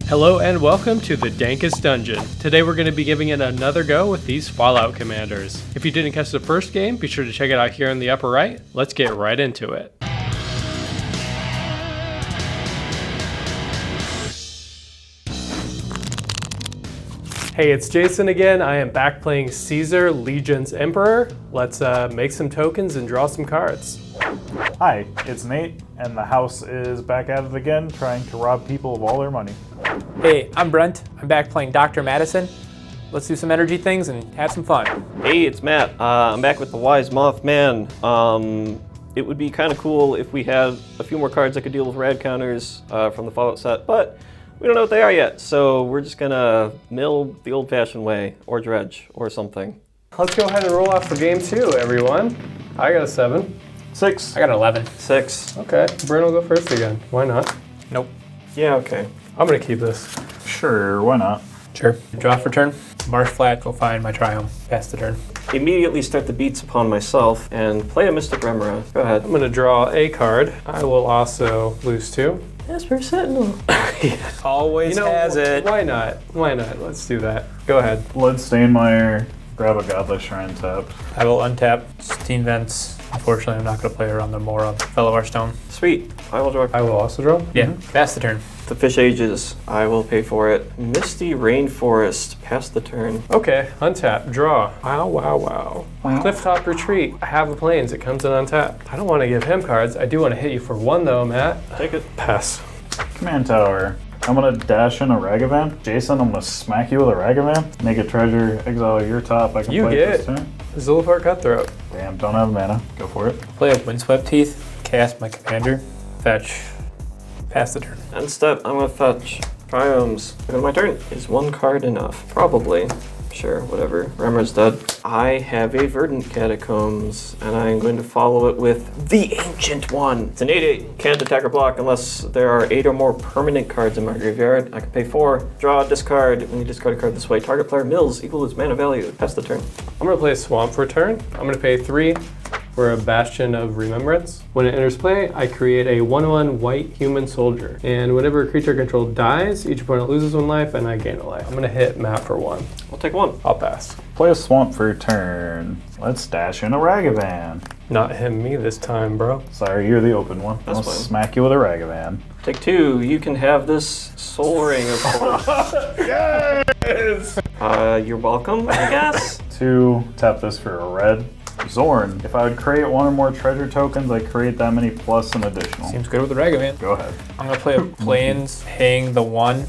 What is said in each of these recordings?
Hello and welcome to the Dankest Dungeon. Today we're going to be giving it another go with these Fallout commanders. If you didn't catch the first game, be sure to check it out here in the upper right. Let's get right into it. Hey, it's Jason again. I am back playing Caesar, Legion's Emperor. Let's make some tokens and draw some cards. Hi, it's Nate, and the house is back at it again, trying to rob people of all their money. Hey, I'm Brent. I'm back playing Dr. Madison. Let's do some energy things and have some fun. Hey, it's Matt. I'm back with the Wise Mothman. It would be kind of cool if we had a few more cards that could deal with rad counters from the Fallout set, but we don't know what they are yet, so we're just gonna mill the old-fashioned way, or dredge, or something. Let's go ahead and roll off for game 2, everyone. I got a 7. 6. I got an 11. 6. Okay, Brent will go first again. Why not? Nope. Yeah, okay. I'm gonna keep this. Sure, why not? Sure. Draw for turn. Marsh flat, go find my triumph. Pass the turn. Immediately start the beats upon myself and play a Mystic Remora. Go ahead. I'm gonna draw a card. I will also lose 2. Esper Sentinel. Always has it. Why not? Why not? Let's do that. Go ahead. Bloodstainmire, grab a Godless Shrine tapped. I will untap Steam Vents. Unfortunately, I'm not going to play around the Mora Fellow Archstone. Sweet. I will draw. I will also draw. Yeah, pass the turn. The Fish Ages. I will pay for it. Misty Rainforest. Pass the turn. Okay, untap, draw. Wow, wow, wow. Clifftop Retreat. I have the planes. It comes in untapped. I don't want to give him cards. I do want to hit you for 1 though, Matt. Take it. Pass. Command Tower. I'm gonna dash in a Ragavan. Jason, I'm gonna smack you with a Ragavan. Make a treasure, exile your top. I can You play get this turn. Zulfar Cutthroat. Damn, don't have mana. Go for it. Play a Windswept Teeth. Cast my commander. Fetch. Pass the turn. End step, I'm gonna fetch Triomes. On my turn. Is 1 card enough? Probably. Sure, whatever. Remora's dead. I have a Verdant Catacombs, and I'm going to follow it with the Ancient One. It's an 8/8. Can't attack or block unless there are 8 or more permanent cards in my graveyard. I can pay 4. Draw, discard. When you discard a card this way, target player mills equal its mana value. Pass the turn. I'm gonna play Swamp for a turn. I'm gonna pay 3 for a Bastion of Remembrance. When it enters play, I create a 1/1 white human soldier. And whenever a creature controlled dies, each opponent loses 1 life and I gain a life. I'm gonna hit Matt for 1. I'll take 1. I'll pass. Play a Swamp for a turn. Let's dash in a Ragavan. Not him me this time, bro. Sorry, you're the open one. That's I'll fine. smack you with a Ragavan. Take 2. You can have this Soul Ring, of course. Yes! You're welcome, I guess. 2, tap this for a red. Zorn. If I would create 1 or more treasure tokens, I create that many plus an additional. Seems good with the Ragavan. Go ahead. I'm going to play a Plains, hang the 1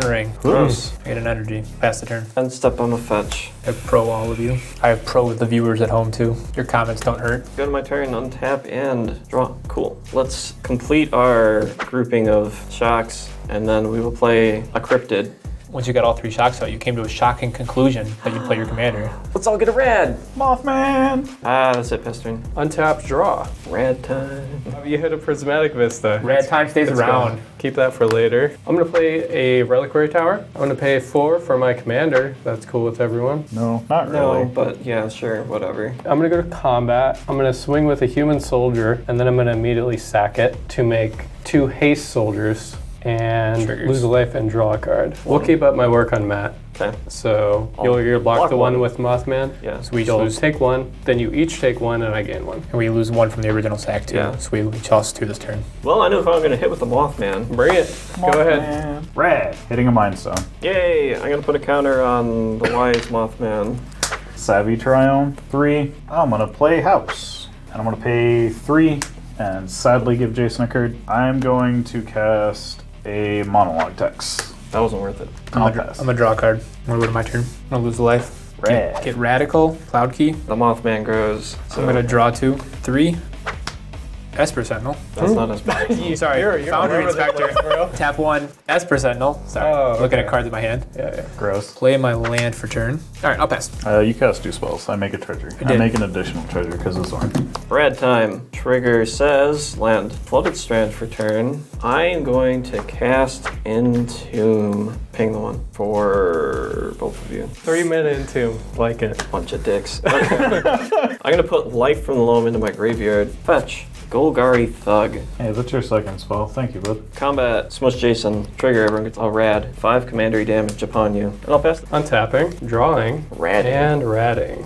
ring. Gross. I get an energy. Pass the turn. End step, I'm a fetch. I have pro all of you. I have pro with the viewers at home too. Your comments don't hurt. Go to my turn, untap, and draw. Cool. Let's complete our grouping of shocks, and then we will play a cryptid. Once you got all 3 shocks out, you came to a shocking conclusion that you'd play your commander. Let's all get a rad! Mothman! That's it, pass turn. Untap, draw. Rad time. You hit a Prismatic Vista. Red time stays Let's around. go. Keep that for later. I'm gonna play a Reliquary Tower. I'm gonna pay 4 for my commander. That's cool with everyone. No, not really. No, but yeah, sure, whatever. I'm gonna go to combat. I'm gonna swing with a human soldier, and then I'm gonna immediately sack it to make 2 haste soldiers and Triggers. lose a life and draw a card. We'll keep up my work on Matt. Okay. So you'll block block the one 1. with Mothman. Yeah. So we each You'll lose, take 1, then you each take 1, and I gain 1. and we lose 1 from the original sack too. Yeah. So we each lost 2 this turn. Well, I know if I'm gonna hit with the Mothman. Bring it. Go ahead. Red. Hitting a Mind Stone. Yay! I'm gonna put a counter on the Wise Mothman. Savvy Triumph. 3. I'm gonna play House. And I'm gonna pay 3 and sadly give Jason a card. I'm going to cast a Monologue text. That wasn't worth it. I'll pass. I'm gonna draw a card. I'm gonna go to my turn. I'm gonna lose a life. Red. Get Radical, Cloud Key. The Mothman grows. So I'm gonna draw 2, 3. Esper Sentinel. That's not as bad. Sorry, You're Foundry all over the Inspector. place, bro. Tap 1, Esper Sentinel. Sorry, Oh, looking okay. at cards in my hand. Yeah. Gross. Play my land for turn. All right, I'll pass. You cast 2 spells. I make a treasure. I did. make an additional treasure because of Zorn. Rad time. Trigger says land. Flooded Strand for turn. I'm going to cast Entomb. Ping the 1 for both of you. 3 mana into like it. Bunch of dicks. Okay. I'm gonna put Life from the Loam into my graveyard. Fetch. Golgari Thug. Hey, that's your second spell. Thank you, bud. Combat, smush Jason, trigger, everyone gets all rad. 5 commandery damage upon you. And I'll pass the Untapping, drawing, Ratting. and ratting.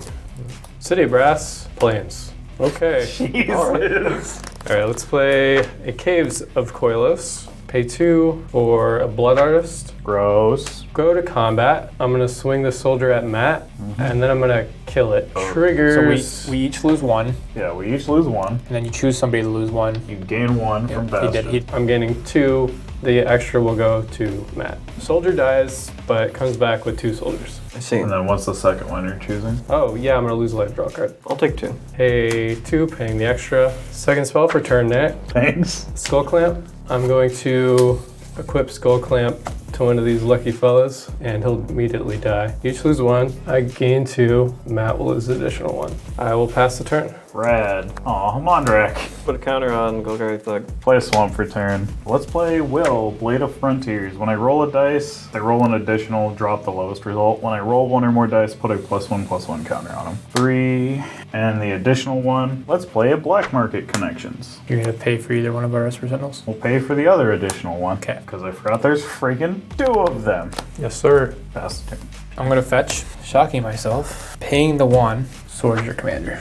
City Brass, Plains. Okay. Jesus. All right, let's play a Caves of Koilos. Pay 2 for a Blood Artist. Gross. Go to combat. I'm gonna swing the soldier at Matt, and then I'm gonna kill it. Triggers. So we each lose 1, Yeah, we each lose 1. and then you choose somebody to lose 1. You gain 1 from He Bastion. did. I'm gaining 2. The extra will go to Matt. Soldier dies, but comes back with 2 soldiers. I see. And then what's the second one you're choosing? Oh yeah, I'm gonna lose a life draw card. I'll take 2. Pay 2, paying the extra. Second spell for turn Nat. Thanks. Skull Clamp. I'm going to equip Skull Clamp to one of these lucky fellas, and he'll immediately die. Each lose 1. I gain 2. Matt will lose an additional 1. I will pass the turn. Rad. Aw, Mondrak. Put a counter on Golgari Thug. Play a swamp for turn. Let's play Will, Blade of Frontiers. When I roll a dice, I roll an additional, drop the lowest result. When I roll 1 or more dice, put a +1/+1 counter on them. 3, and the additional 1. Let's play a Black Market Connections. You're gonna pay for either one of our Esper Sentinels? We'll pay for the other additional 1. Okay. Because I forgot there's freaking 2 of them. Yes, sir. Pass the turn. I'm gonna fetch, shocking myself, paying the 1, Swords Your Commander.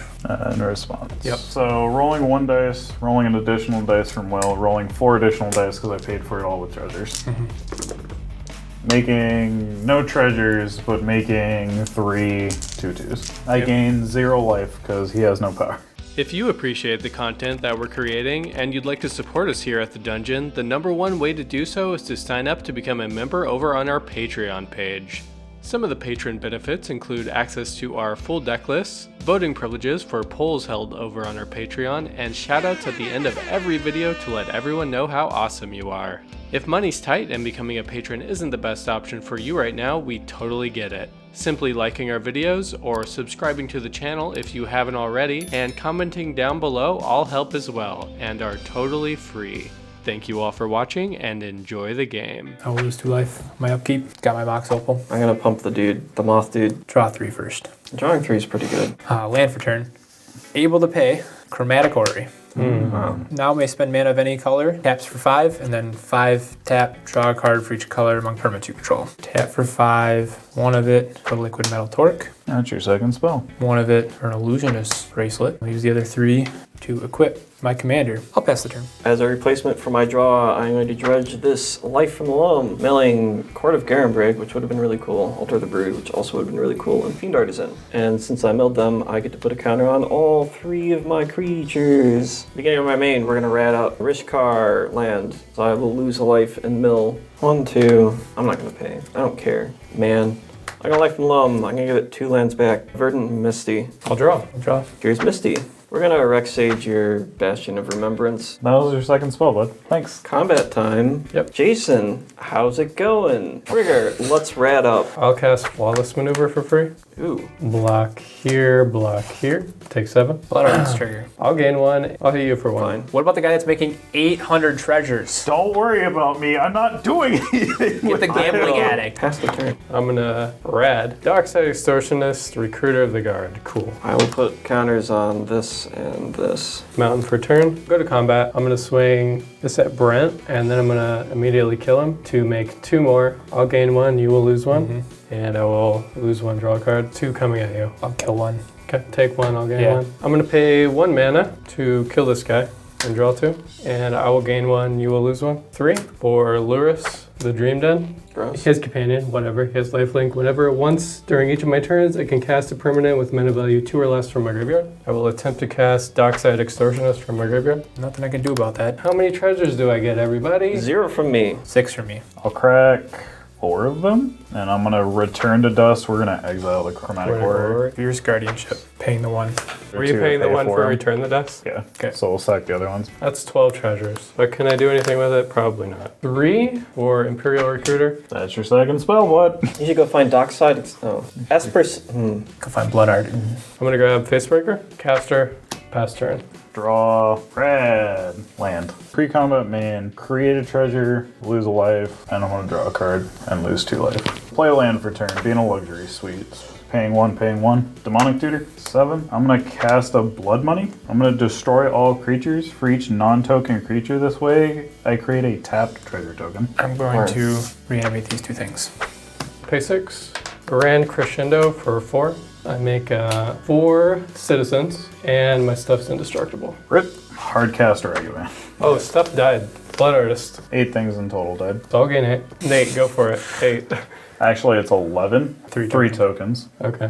In response. Yep. So rolling 1 dice, rolling an additional dice from Will, rolling 4 additional dice because I paid for it all with treasures. Making no treasures, but making 3 2/2s. I gain 0 life because he has no power. If you appreciate the content that we're creating and you'd like to support us here at the dungeon, the #1 way to do so is to sign up to become a member over on our Patreon page. Some of the patron benefits include access to our full deck lists, voting privileges for polls held over on our Patreon, and shoutouts at the end of every video to let everyone know how awesome you are. If money's tight and becoming a patron isn't the best option for you right now, we totally get it. Simply liking our videos or subscribing to the channel if you haven't already, and commenting down below all help as well, and are totally free. Thank you all for watching and enjoy the game. I will lose 2 life. My upkeep, got my Mox Opal. I'm gonna pump the dude, the moth dude. Draw 3 first. Drawing 3 is pretty good. Land for turn. Able to pay, Chromatic Orrery. Wow. Now may spend mana of any color, taps for 5, and then 5 tap, draw a card for each color among permanents you control. Tap for 5, 1 of it for Liquid Metal Torque, That's your second spell. 1 of it for an Illusionist Bracelet. I'll use the other 3 to equip my commander. I'll pass the turn. As a replacement for my draw, I'm going to dredge this Life from the Loam, milling Court of Garenbrig, which would have been really cool, Alter the Brood, which also would have been really cool, and Fiend Artisan. And since I milled them, I get to put a counter on all 3 of my creatures. Beginning of my main, we're going to rat out Rishkar land, so I will lose a life and mill 1, 2. I'm not going to pay. I don't care. Man. I'm going to Life from the Loam. I'm going to give it 2 lands back. Verdant and Misty. I'll draw. Here's Misty. We're gonna Rex Sage your Bastion of Remembrance. That was your second spell, bud. Thanks. Combat time. Yep. Jason, how's it going? Trigger, let's rat up. I'll cast Flawless Maneuver for free. Ooh. Block here, take 7. Blood Artist trigger. I'll gain 1, I'll hit you for 1. Fine. What about the guy that's making 800 treasures? Don't worry about me. I'm not doing anything. With the gambling addict. Pass the turn. I'm gonna rad. Darkside Extortionist, Recruiter of the Guard. Cool. I will put counters on this and this. Mountain for turn. Go to combat. I'm gonna swing this at Brent, and then I'm gonna immediately kill him to make 2 more. I'll gain 1, you will lose 1. And I will lose 1, draw a card. 2 coming at you. I'll kill 1. Okay, take 1, I'll gain Yeah. 1. I'm gonna pay 1 mana to kill this guy and draw 2. And I will gain 1, you will lose 1. 3 for Luris, the Dream Den. Gross. His companion, whatever, he has lifelink, whenever once during each of my turns I can cast a permanent with mana value 2 or less from my graveyard. I will attempt to cast Dockside Extortionist from my graveyard. Nothing I can do about that. How many treasures do I get, everybody? 0 from me. 6 for me. I'll crack 4 of them, and I'm gonna return to dust. We're gonna exile the Chromatic Order. Fierce Guardianship, paying the 1. Were you paying the 1 for Return the Dust? Yeah. Okay. So we'll sack the other ones. That's 12 treasures. But can I do anything with it? Probably not. 3 for Imperial Recruiter. That's your second spell, bud. You should go find Dockside. Espers. Go find Blood Art. I'm gonna grab Facebreaker, Caster, pass turn. Draw, red, land. Pre-combat main, create a treasure, lose a life, and I'm gonna draw a card and lose 2 life. Play a land for turn, be in a luxury suite. Paying 1. Demonic Tutor, 7. I'm gonna cast a Blood Money. I'm gonna destroy all creatures. For each non-token creature this way, I create a tapped treasure token. I'm going to reanimate these two things. Pay 6. Grand Crescendo for 4. I make 4 citizens, and my stuff's indestructible. Rip. Hard cast Oregano. Oh, stuff died. Blood Artist. 8 things in total died. So I'll gain 8. Nate, go for it. 8. Actually, it's 11. 3 3 tokens. Okay.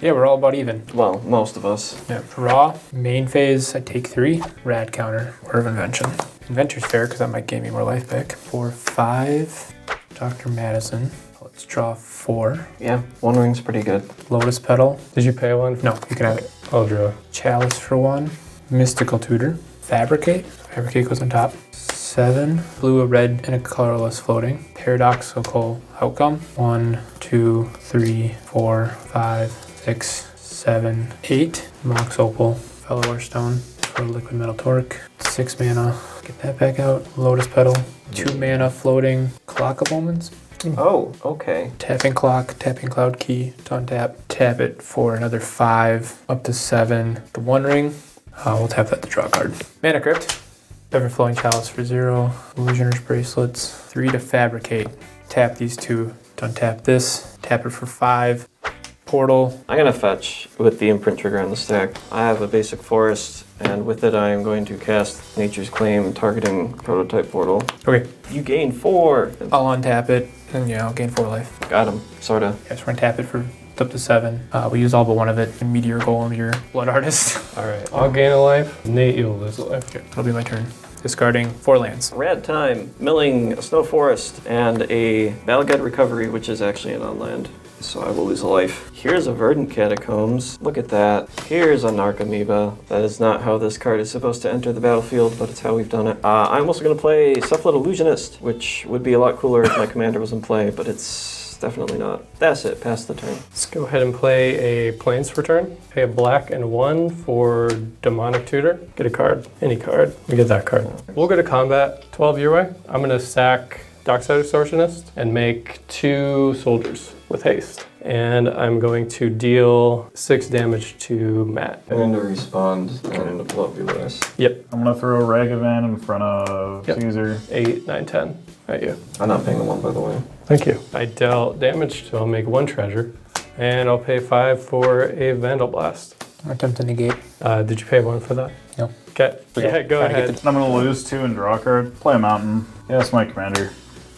Yeah, we're all about even. Well, most of us. Yeah. Draw. Main phase, I take 3. Rad counter. Word of Invention. Inventor's fair because that might gain me more life back. 4, 5. Dr. Madison. Let's draw 4. Yeah, One Ring's pretty good. Lotus Petal. Did you pay 1? No, you can have it. I'll draw. Chalice for 1. Mystical Tutor. Fabricate. Fabricate goes on top. 7. Blue, a red, and a colorless floating. Paradoxical Outcome. 1, 2, 3, 4, 5, 6, 7, 8. Mox Opal. Fellow Stone for Liquid Metal Torque. 6 mana. Get that back out. Lotus Petal. 2 mana floating. Clock of Moments. Oh, okay. Tapping Clock, tapping Cloud Key to untap. Tap it for another 5, up to 7. The One Ring, we'll tap that to draw a card. Mana Crypt, Ever-Flowing Chalice for 0. Illusioner's Bracelets, 3 to Fabricate. Tap these 2 to untap this. Tap it for 5. Portal. I'm gonna fetch with the imprint trigger on the stack. I have a basic forest, and with it I am going to cast Nature's Claim, targeting Prototype Portal. Okay, You gain 4! I'll untap it, and yeah, I'll gain 4 life. Got him, sorta. Yeah, so we're gonna tap it for up to 7. We use all but one of it. And Meteor Golem, your Blood Artist. All right. I'll gain a life. Nate, you'll lose a life. Okay, that'll be my turn. Discarding 4 lands. Rad time, milling a snow forest, and a Balagad Recovery, which is actually an on-land. So I will lose a life. Here's a Verdant Catacombs. Look at that. Here's a Narcomoeba. That is not how this card is supposed to enter the battlefield, but it's how we've done it. I'm also going to play Cephalid Illusionist, which would be a lot cooler if my commander was in play, but it's definitely not. That's it. Pass the turn. Let's go ahead and play a Plains return. Pay a black and 1 for Demonic Tutor. Get a card. Any card. We get that card. We'll go to combat. 12 your way. I'm going to sack Dockside Extortionist and make 2 soldiers with haste. And I'm going to deal 6 damage to Matt. And to respond and to blow up your list. Yep. I'm gonna throw Ragavan in front of Caesar. 8, 9, 10. At you. I'm not paying the 1, by the way. Thank you. I dealt damage, so I'll make 1 treasure. And I'll pay 5 for a Vandal Blast. Attempt to negate. Did you pay 1 for that? No. Okay. Yeah, go Trying to get ahead. I'm gonna lose 2 and draw a card. Play a mountain. Yes, my commander.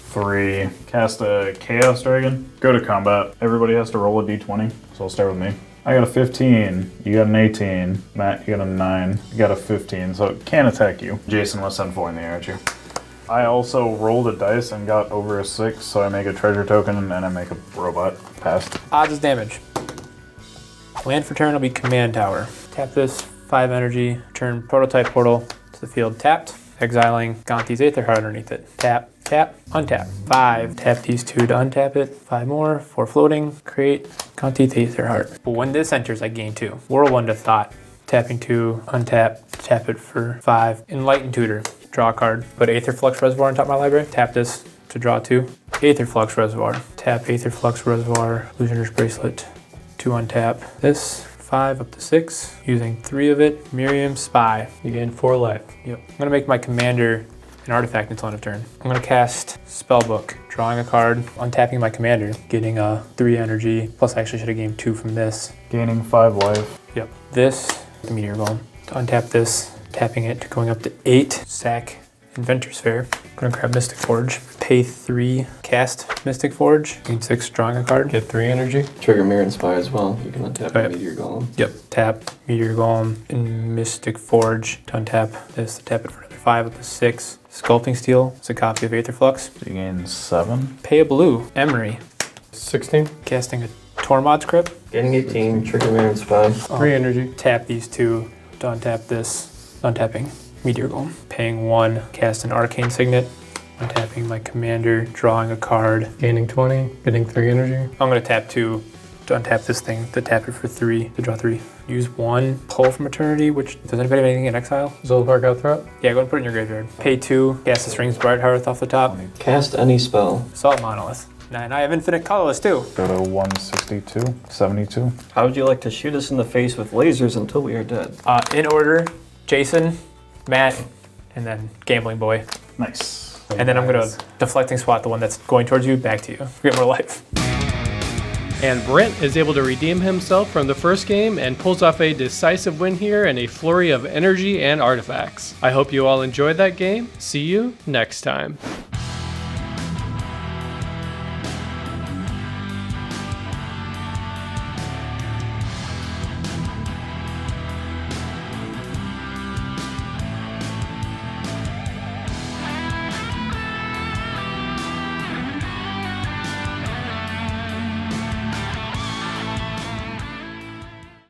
3. Cast a Chaos Dragon. Go to combat. Everybody has to roll a d20, so I'll start with me. I got a 15. You got an 18. Matt, you got a 9. You got a 15, so it can't attack you. Jason, let's send 4 in the air at you. I also rolled a dice and got over a 6, so I make a treasure token and I make a robot. Passed. Odds is damage. Land for turn will be Command Tower. Tap this, 5 energy, turn Prototype Portal to the field tapped, exiling Gonti's Aether Heart underneath it. Tap, tap, untap. 5, tap these 2 to untap it. 5 more, 4 floating, create Gonti's Aether Heart. But when this enters, I gain 2. Whirlwind of Thought. Tapping 2, untap, tap it for 5. Enlightened Tutor. Draw a card. Put Aether Flux Reservoir on top of my library. Tap this to draw 2. Aether Flux Reservoir. Tap Aether Flux Reservoir. Illusioner's Bracelet. To untap this. 5 up to 6. Using 3 of it. Miriam Spy. You gain 4 life. Yep. I'm gonna make my commander an artifact until end of turn. I'm gonna cast Spellbook. Drawing a card. Untapping my commander. Getting a 3 energy. Plus I actually should have gained 2 from this. Gaining 5 life. Yep. This. The Meteor Golem. To untap this. Tapping it to going up to 8. Sack Inventor's Fair. Gonna grab Mystic Forge. Pay 3. Cast Mystic Forge. Gain 6. Drawing a card. Get 3 energy. Trigger Mirror Inspire as well. You can untap Okay. Meteor Golem. Yep. Tap Meteor Golem and Mystic Forge to untap this. Tap it for another 5 up to 6. Sculpting Steel. It's a copy of Aether Flux. So you gain 7. Pay a blue. Emery. 16. Casting a Tormod's Crypt. Getting 18. Trigger Mirror Inspire. 3 energy. Tap these 2 to untap this. Untapping Meteor Golem. Paying 1. Cast an Arcane Signet. Untapping my commander. Drawing a card. Gaining 20. Getting 3 energy. I'm gonna tap 2 to untap this thing. To tap it for 3. To draw 3. Use 1. Pull from Eternity. Which does anybody have anything in exile? Zoltar out threat. Yeah, go and put it in your graveyard. Pay 2. Cast the Strings Bright Hearth off the top. Cast any spell. Assault Monolith. And I have infinite colorless too. Go to 162, 72. How would you like to shoot us in the face with lasers until we are dead? In order, Jason, Matt, and then Gambling Boy. Nice. And then I'm gonna deflecting swat the one that's going towards you, back to you. Get more life. And Brent is able to redeem himself from the first game and pulls off a decisive win here and a flurry of energy and artifacts. I hope you all enjoyed that game. See you next time.